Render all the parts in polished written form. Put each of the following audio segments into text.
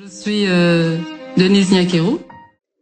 Je suis Denise Nyakeru.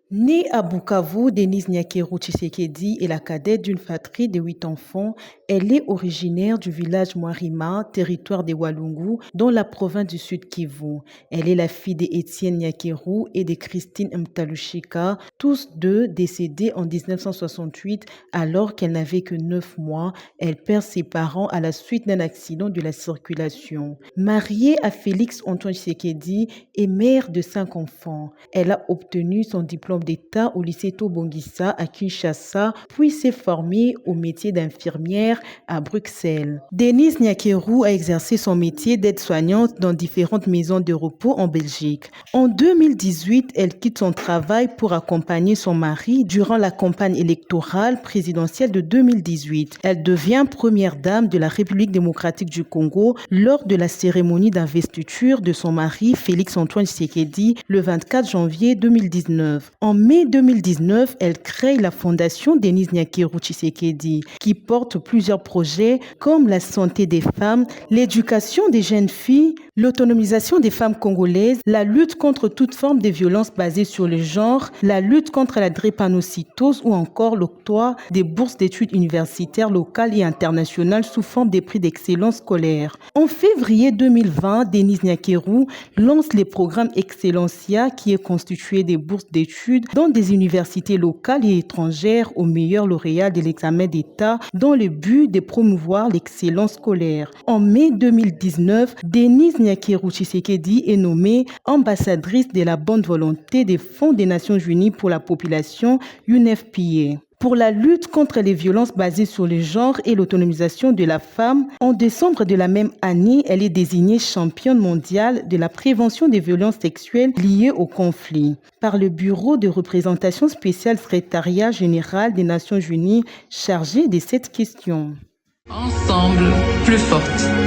Née à Bukavu, Denise Nyakeru Tshisekedi est la cadette d'une fratrie de 8 enfants. Elle est originaire du village Mwarima, territoire des Walungu, dans la province du Sud Kivu. Elle est la fille d'Étienne Nyakeru et de Christine Mtalushika, tous deux décédés en 1968 alors qu'elle n'avait que 9 mois. Elle perd ses parents à la suite d'un accident de la circulation. Mariée à Félix Antoine Tshisekedi et mère de 5 enfants, elle a obtenu son diplôme d'État au lycée Tobongisa à Kinshasa, puis s'est formée au métier d'infirmière à Bruxelles. Denise Nyakeru a exercé son métier d'aide-soignante dans différentes maisons de repos en Belgique. En 2018, elle quitte son travail pour accompagner son mari durant la campagne électorale présidentielle de 2018. Elle devient première dame de la République démocratique du Congo lors de la cérémonie d'investiture de son mari Félix Antoine Tshisekedi le 24 janvier 2019. En mai 2019, elle crée la fondation Denise Nyakeru Tshisekedi qui porte plusieurs projets comme la santé des femmes, l'éducation des jeunes filles, l'autonomisation des femmes congolaises, la lutte contre toute forme de violence basée sur le genre, la lutte contre la drépanocytose ou encore l'octroi des bourses d'études universitaires locales et internationales sous forme des prix d'excellence scolaire. En février 2020, Denise Nyakeru lance le programme Excellencia qui est constitué des bourses d'études dans des universités locales et étrangères aux meilleurs lauréats de l'examen d'État dans le but de promouvoir l'excellence scolaire. En mai 2019, Denise Nyakeru Tshisekedi est nommée ambassadrice de la bonne volonté des Fonds des Nations Unies pour la population UNFPA. Pour la lutte contre les violences basées sur le genre et l'autonomisation de la femme, en décembre de la même année, elle est désignée championne mondiale de la prévention des violences sexuelles liées au conflit par le Bureau de représentation spéciale secrétariat général des Nations Unies chargé de cette question. Ensemble, plus forte.